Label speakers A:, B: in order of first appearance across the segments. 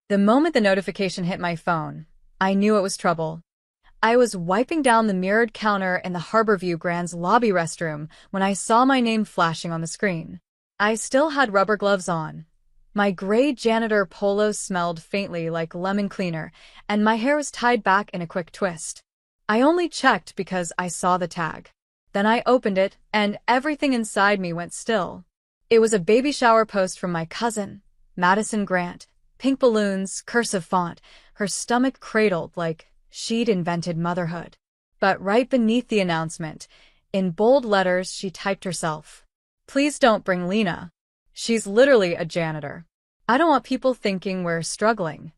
A: The moment the notification hit my phone, I knew it was trouble. I was wiping down the mirrored counter in the Harborview Grand's lobby restroom when I saw my name flashing on the screen. I still had rubber gloves on. My gray janitor polo smelled faintly like lemon cleaner, and my hair was tied back in a quick twist. I only checked because I saw the tag. Then I opened it, and everything inside me went still. It was a baby shower post from my cousin, Madison Grant. Pink balloons, cursive font, her stomach cradled like she'd invented motherhood. But right beneath the announcement, in bold letters, she typed herself, "Please don't bring Lena. She's literally a janitor. I don't want people thinking we're struggling."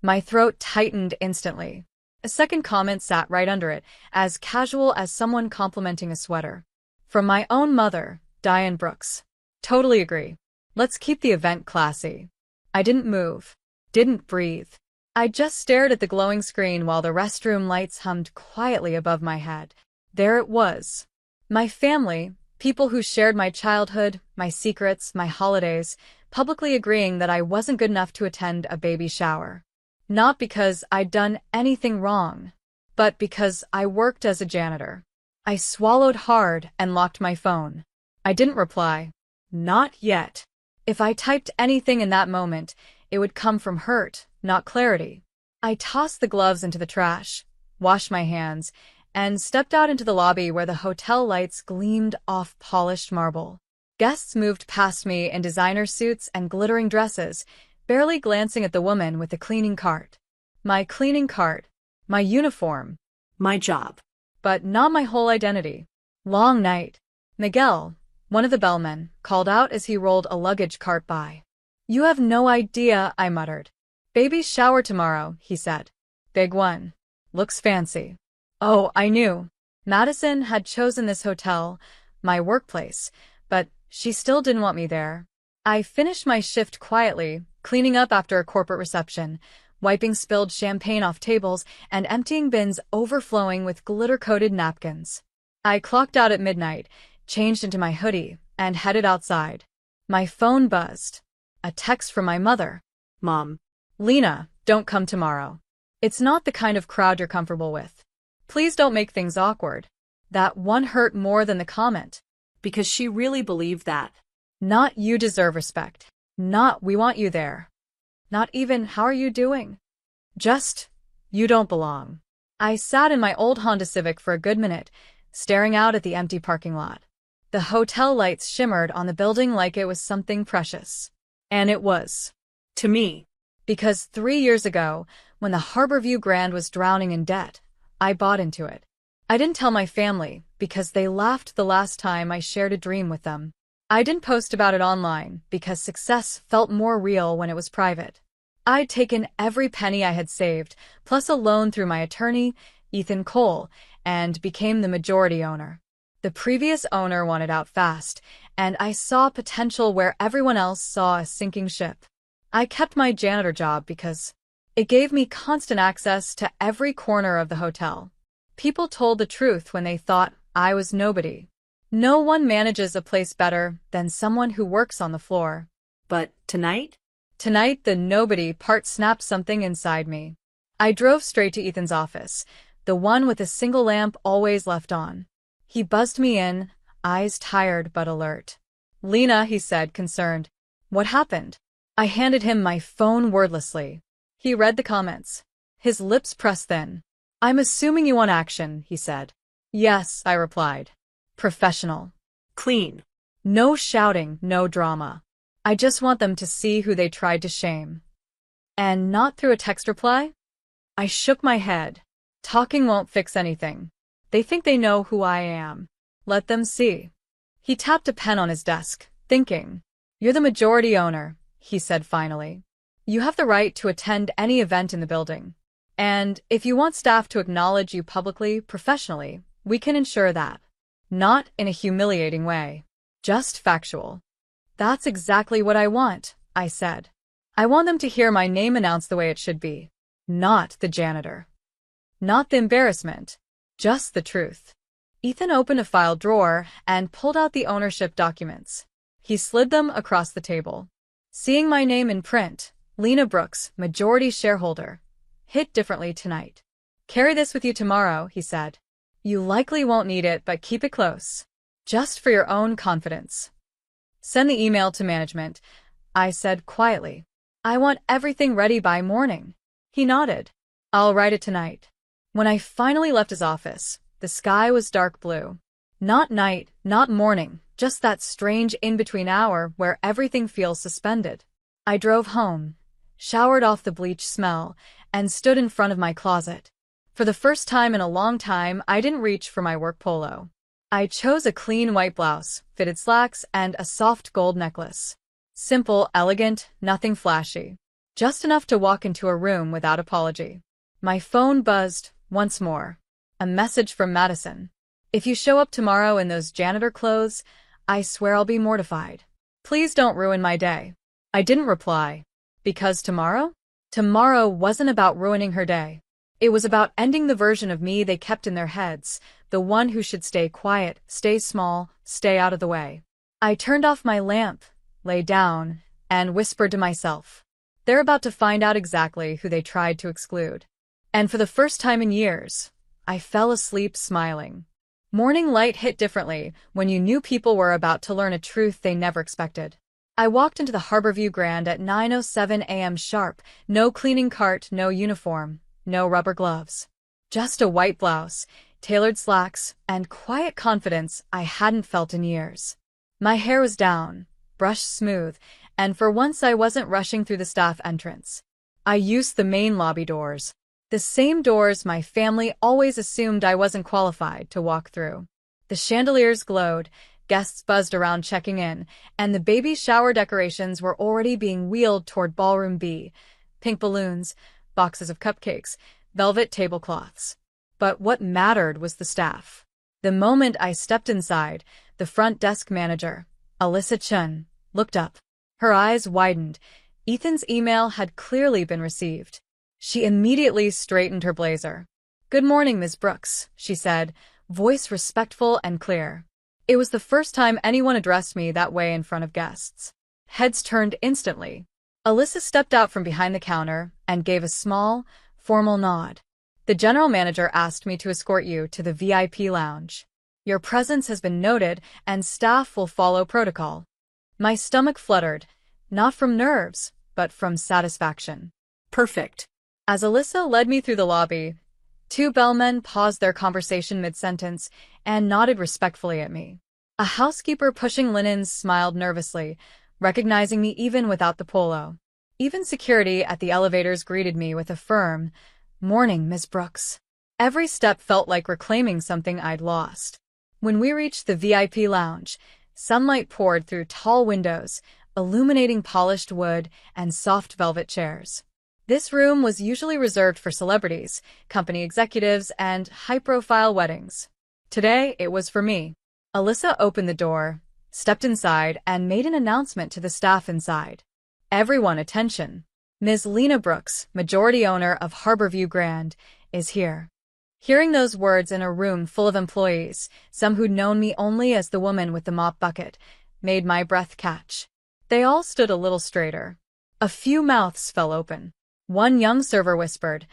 A: My throat tightened instantly. A second comment sat right under it, as casual as someone complimenting a sweater. From my own mother, Diane Brooks. Totally agree. Let's keep the event classy. I didn't move, didn't breathe. I just stared at the glowing screen while the restroom lights hummed quietly above my head. There it was. My family, people who shared my childhood, my secrets, my holidays, publicly agreeing that I wasn't good enough to attend a baby shower. Not because I'd done anything wrong, but because I worked as a janitor. I swallowed hard and locked my phone. I didn't reply. Not yet. If I typed anything in that moment, it would come from hurt, not clarity. I tossed the gloves into the trash, washed my hands, and stepped out into the lobby where the hotel lights gleamed off polished marble. Guests moved past me in designer suits and glittering dresses, barely glancing at the woman with the cleaning cart. My cleaning cart, my uniform,
B: My job.
A: but not my whole identity. Long night. Miguel, one of the bellmen, called out as he rolled a luggage cart by. "You have no idea," I muttered. "Baby's shower tomorrow," he said. "Big one. Looks fancy." Oh, I knew. Madison had chosen this hotel, my workplace, but she still didn't want me there. I finished my shift quietly, cleaning up after a corporate reception, wiping spilled champagne off tables and emptying bins overflowing with glitter-coated napkins. I clocked out at midnight, changed into my hoodie, and headed outside. My phone buzzed. A text from my mother.
B: Mom.
A: "Lena, don't come tomorrow. It's not the kind of crowd you're comfortable with. Please don't make things awkward." That one hurt more than the comment.
B: Because she really believed that.
A: Not "you deserve respect." Not "we want you there." Not even "how are you doing?" Just "you don't belong." I sat in my old Honda Civic for a good minute, staring out at the empty parking lot. The hotel lights shimmered on the building like it was something precious. And it was.
B: To me.
A: Because 3 years ago, when the Harborview Grand was drowning in debt, I bought into it. I didn't tell my family, because they laughed the last time I shared a dream with them. I didn't post about it online, because success felt more real when it was private. I'd taken every penny I had saved, plus a loan through my attorney, Ethan Cole, and became the majority owner. The previous owner wanted out fast, and I saw potential where everyone else saw a sinking ship. I kept my janitor job because it gave me constant access to every corner of the hotel. People told the truth when they thought I was nobody. No one manages a place better than someone who works on the floor.
B: But tonight?
A: Tonight, the nobody part snapped something inside me. I drove straight to Ethan's office, the one with a single lamp always left on. He buzzed me in, eyes tired but alert. "Lena," he said, concerned. "What happened?" I handed him my phone wordlessly. He read the comments. His lips pressed thin. "I'm assuming you want action," he said. "Yes," I replied. "Professional.
B: Clean.
A: No shouting, no drama. I just want them to see who they tried to shame." "And not through a text reply?" I shook my head. "Talking won't fix anything. They think they know who I am. Let them see." He tapped a pen on his desk, thinking. "You're the majority owner," he said finally. "You have the right to attend any event in the building. And if you want staff to acknowledge you publicly, professionally, we can ensure that. Not in a humiliating way. Just factual." "That's exactly what I want," I said. "I want them to hear my name announced the way it should be. Not the janitor. Not the embarrassment. Just the truth." Ethan opened a file drawer and pulled out the ownership documents. He slid them across the table. Seeing my name in print, Lena Brooks, majority shareholder. Hit differently tonight. Carry this with you tomorrow, he said. You likely won't need it, but keep it close. Just for your own confidence. Send the email to management, I said quietly. I want everything ready by morning. He nodded. I'll write it tonight. When I finally left his office, the sky was dark blue. Not night, not morning, just that strange in-between hour where everything feels suspended. I drove home, showered off the bleach smell, and stood in front of my closet. For the first time in a long time, I didn't reach for my work polo. I chose a clean white blouse, fitted slacks, and a soft gold necklace. Simple, elegant, nothing flashy. Just enough to walk into a room without apology. My phone buzzed once more. A message from Madison. If you show up tomorrow in those janitor clothes, I swear I'll be mortified. Please don't ruin my day. I didn't reply. Because tomorrow? Tomorrow wasn't about ruining her day. It was about ending the version of me they kept in their heads, the one who should stay quiet, stay small, stay out of the way. I turned off my lamp, lay down, and whispered to myself. They're about to find out exactly who they tried to exclude. And for the first time in years, I fell asleep smiling. Morning light hit differently when you knew people were about to learn a truth they never expected. I walked into the Harborview Grand at 9:07 a.m. sharp, no cleaning cart, no uniform. No rubber gloves. Just a white blouse, tailored slacks, and quiet confidence I hadn't felt in years. My hair was down, brushed smooth, and for once I wasn't rushing through the staff entrance. I used the main lobby doors. The same doors my family always assumed I wasn't qualified to walk through. The chandeliers glowed, guests buzzed around checking in, and the baby shower decorations were already being wheeled toward Ballroom B. Pink balloons, boxes of cupcakes, velvet tablecloths. But what mattered was the staff. The moment I stepped inside, the front desk manager, Alyssa Chun, looked up. Her eyes widened. Ethan's email had clearly been received. She immediately straightened her blazer. Good morning, Ms. Brooks, she said, voice respectful and clear. It was the first time anyone addressed me that way in front of guests. Heads turned instantly. Alyssa stepped out from behind the counter and gave a small, formal nod. The general manager asked me to escort you to the VIP lounge. Your presence has been noted and staff will follow protocol. My stomach fluttered, not from nerves, but from satisfaction.
B: Perfect.
A: As Alyssa led me through the lobby, two bellmen paused their conversation mid-sentence and nodded respectfully at me. A housekeeper pushing linens smiled nervously, recognizing me even without the polo. Even security at the elevators greeted me with a firm, "Morning, Miss Brooks." Every step felt like reclaiming something I'd lost. When we reached the VIP lounge, sunlight poured through tall windows, illuminating polished wood and soft velvet chairs. This room was usually reserved for celebrities, company executives, and high-profile weddings. Today, it was for me. Alyssa opened the door, stepped inside, and made an announcement to the staff inside. Everyone, attention. Ms. Lena Brooks, majority owner of Harborview Grand, is here. Hearing those words in a room full of employees, some who'd known me only as the woman with the mop bucket, made my breath catch. They all stood a little straighter. A few mouths fell open. One young server whispered,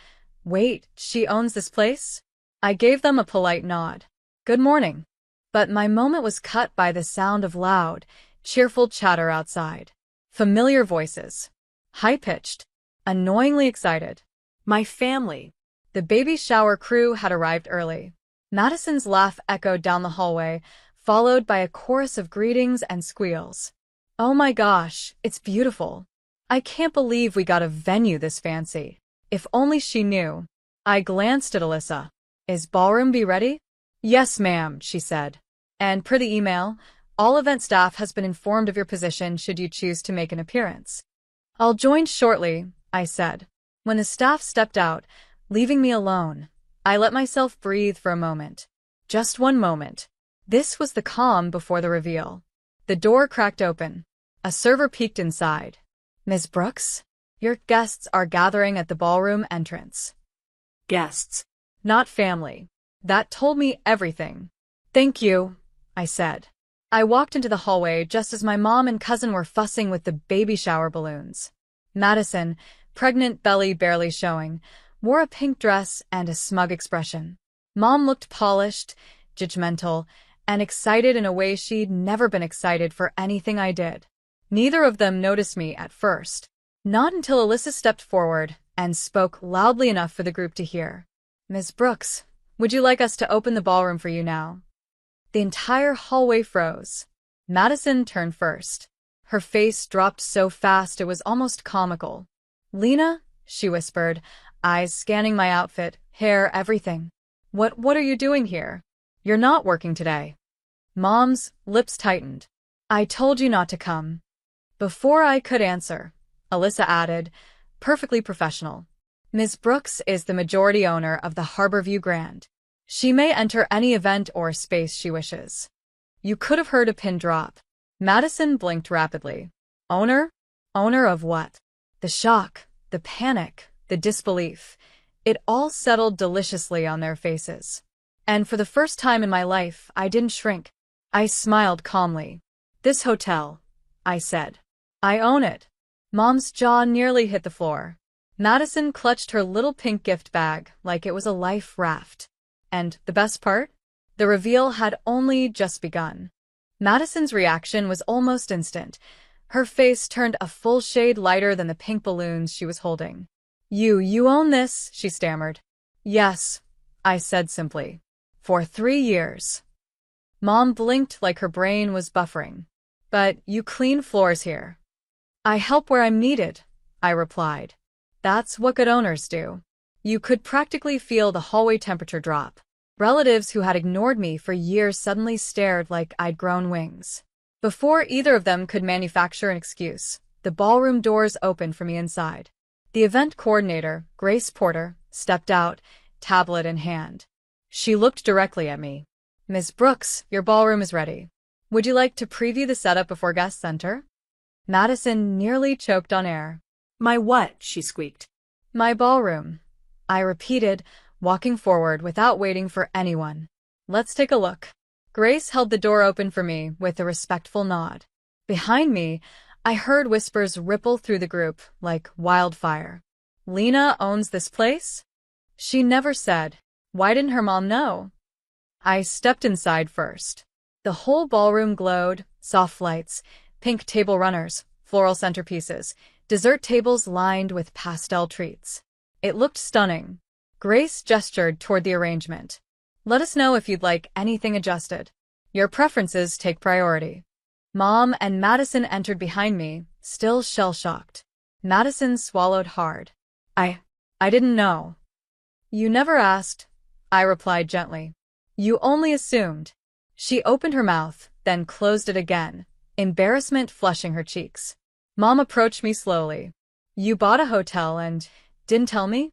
A: "Wait, she owns this place?" I gave them a polite nod. "Good morning." But my moment was cut by the sound of loud, cheerful chatter outside. Familiar voices. High-pitched. Annoyingly excited. My family. The baby shower crew had arrived early. Madison's laugh echoed down the hallway, followed by a chorus of greetings and squeals. "Oh my gosh, it's beautiful. I can't believe we got a venue this fancy. If only she knew." I glanced at Alyssa. "Is Ballroom B ready?" "Yes, ma'am," she said. "And per the email, all event staff has been informed of your position should you choose to make an appearance." "I'll join shortly," I said. When the staff stepped out, leaving me alone, I let myself breathe for a moment. Just one moment. This was the calm before the reveal. The door cracked open. A server peeked inside. "Ms. Brooks, your guests are gathering at the ballroom entrance."
B: Guests.
A: Not family. That told me everything. "Thank you," I said. I walked into the hallway just as my mom and cousin were fussing with the baby shower balloons. Madison, pregnant belly barely showing, wore a pink dress and a smug expression. Mom looked polished, judgmental, and excited in a way she'd never been excited for anything I did. Neither of them noticed me at first. Not until Alyssa stepped forward and spoke loudly enough for the group to hear. "Miss Brooks, would you like us to open the ballroom for you now?" The entire hallway froze. Madison turned first. Her face dropped so fast it was almost comical. "Lena," she whispered, eyes scanning my outfit, hair, everything. What are you doing here? You're not working today." Mom's lips tightened. "I told you not to come." Before I could answer, Alyssa added, perfectly professional, "Ms. Brooks is the majority owner of the Harborview Grand. She may enter any event or space she wishes." You could have heard a pin drop. Madison blinked rapidly. Owner? Owner of what? The shock, the panic, the disbelief. It all settled deliciously on their faces. And for the first time in my life, I didn't shrink. I smiled calmly. "This hotel," I said. "I own it." Mom's jaw nearly hit the floor. Madison clutched her little pink gift bag like it was a life raft. And the best part? The reveal had only just begun. Madison's reaction was almost instant. Her face turned a full shade lighter than the pink balloons she was holding. You own this," she stammered. "Yes," I said simply. "For 3 years." Mom blinked like her brain was buffering. "But you clean floors here." "I help where I'm needed," I replied. "That's what good owners do." You could practically feel the hallway temperature drop. Relatives who had ignored me for years suddenly stared like I'd grown wings. Before either of them could manufacture an excuse, the ballroom doors opened for me inside. The event coordinator, Grace Porter, stepped out, tablet in hand. She looked directly at me. "Ms. Brooks, your ballroom is ready. Would you like to preview the setup before guests enter?" Madison nearly choked on air.
B: "My what?" she squeaked.
A: "My ballroom," I repeated, walking forward without waiting for anyone. "Let's take a look." Grace held the door open for me with a respectful nod. Behind me, I heard whispers ripple through the group like wildfire. "Lena owns this place?" She never said. Why didn't her mom know? I stepped inside first. The whole ballroom glowed, soft lights, pink table runners, floral centerpieces, dessert tables lined with pastel treats. It looked stunning. Grace gestured toward the arrangement. "Let us know if you'd like anything adjusted. Your preferences take priority." Mom and Madison entered behind me, still shell-shocked. Madison swallowed hard. I didn't know." "You never asked," I replied gently. "You only assumed." She opened her mouth, then closed it again, embarrassment flushing her cheeks. Mom approached me slowly. "You bought a hotel and didn't tell me?"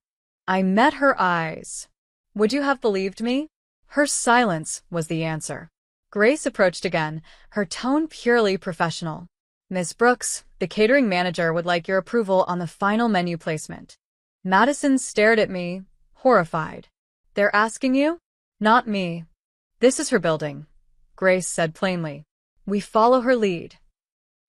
A: I met her eyes. Would you have believed me? Her silence was the answer. Grace approached again, her tone purely professional. "Miss Brooks, the catering manager would like your approval on the final menu placement." Madison stared at me, horrified. "They're asking you?" "Not me. This is her building," Grace said plainly. "We follow her lead."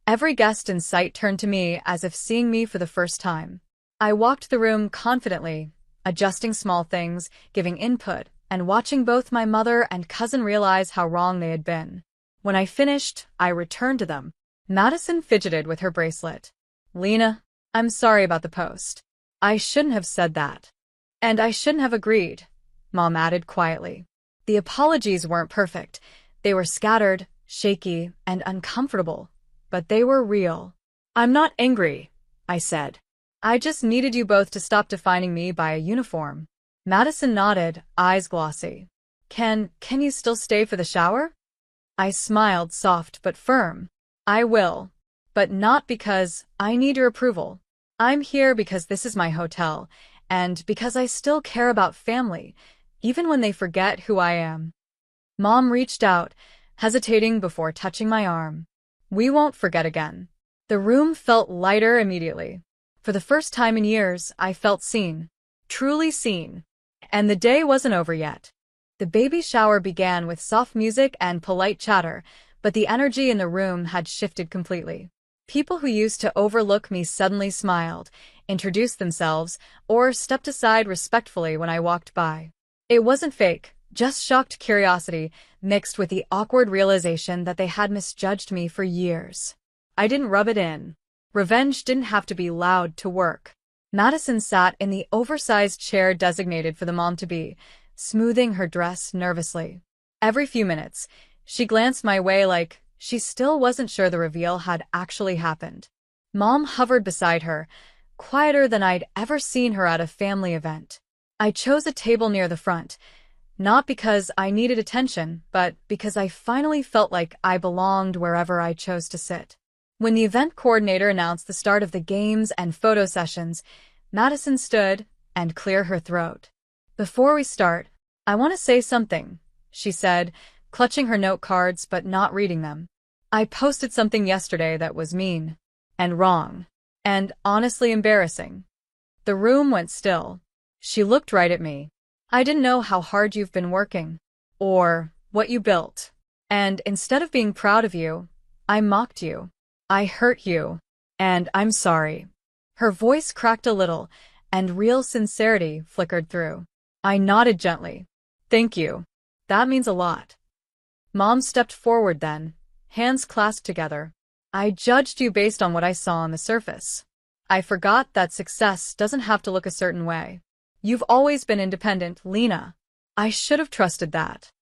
A: Every guest in sight turned to me as if seeing me for the first time. I walked the room confidently, adjusting small things, giving input, and watching both my mother and cousin realize how wrong they had been. When I finished, I returned to them. Madison fidgeted with her bracelet. "Lena, I'm sorry about the post. I shouldn't have said that. And I shouldn't have agreed," Mom added quietly. The apologies weren't perfect. They were scattered, shaky, and uncomfortable. But they were real. "I'm not angry," I said. "I just needed you both to stop defining me by a uniform." Madison nodded, eyes glossy. Can you still stay for the shower?" I smiled, soft but firm. "I will. But not because I need your approval. I'm here because this is my hotel, and because I still care about family, even when they forget who I am." Mom reached out, hesitating before touching my arm. "We won't forget again." The room felt lighter immediately. For the first time in years, I felt seen. Truly seen. And the day wasn't over yet. The baby shower began with soft music and polite chatter, but the energy in the room had shifted completely. People who used to overlook me suddenly smiled, introduced themselves, or stepped aside respectfully when I walked by. It wasn't fake, just shocked curiosity mixed with the awkward realization that they had misjudged me for years. I didn't rub it in. Revenge didn't have to be loud to work. Madison sat in the oversized chair designated for the mom-to-be, smoothing her dress nervously. Every few minutes, she glanced my way like she still wasn't sure the reveal had actually happened. Mom hovered beside her, quieter than I'd ever seen her at a family event. I chose a table near the front, not because I needed attention, but because I finally felt like I belonged wherever I chose to sit. When the event coordinator announced the start of the games and photo sessions, Madison stood and cleared her throat. "Before we start, I want to say something," she said, clutching her note cards but not reading them. "I posted something yesterday that was mean, and wrong, and honestly embarrassing." The room went still. She looked right at me. "I didn't know how hard you've been working, or what you built. And instead of being proud of you, I mocked you. I hurt you, and I'm sorry." Her voice cracked a little, and real sincerity flickered through. I nodded gently. "Thank you. That means a lot." Mom stepped forward then, hands clasped together. "I judged you based on what I saw on the surface. I forgot that success doesn't have to look a certain way. You've always been independent, Lena. I should have trusted that."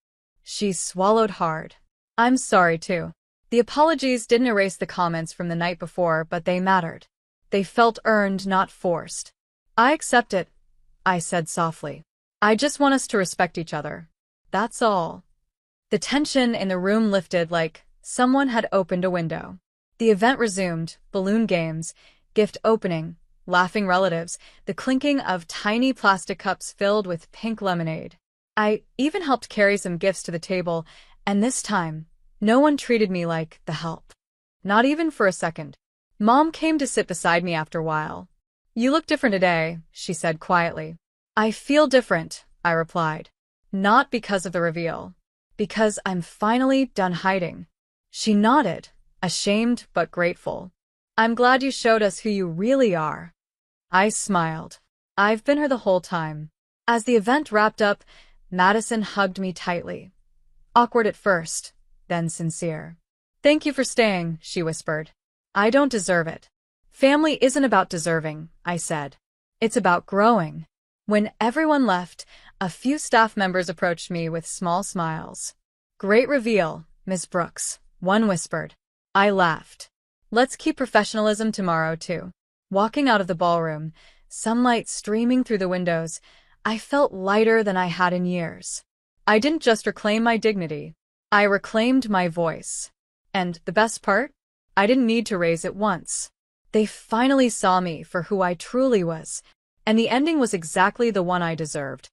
A: She swallowed hard. "I'm sorry, too." The apologies didn't erase the comments from the night before, but they mattered. They felt earned, not forced. "I accept it," I said softly. "I just want us to respect each other. That's all." The tension in the room lifted like someone had opened a window. The event resumed, balloon games, gift opening, laughing relatives, the clinking of tiny plastic cups filled with pink lemonade. I even helped carry some gifts to the table, and this time, no one treated me like the help. Not even for a second. Mom came to sit beside me after a while. "You look different today," she said quietly. "I feel different," I replied. "Not because of the reveal. Because I'm finally done hiding." She nodded, ashamed but grateful. "I'm glad you showed us who you really are." I smiled. I've been her the whole time. As the event wrapped up, Madison hugged me tightly. Awkward at first, then sincere. "Thank you for staying," she whispered. "I don't deserve it." "Family isn't about deserving," I said. "It's about growing." When everyone left, a few staff members approached me with small smiles. "Great reveal, Miss Brooks," one whispered. I laughed. "Let's keep professionalism tomorrow, too." Walking out of the ballroom, sunlight streaming through the windows, I felt lighter than I had in years. I didn't just reclaim my dignity. I reclaimed my voice. And the best part? I didn't need to raise it once. They finally saw me for who I truly was, and the ending was exactly the one I deserved.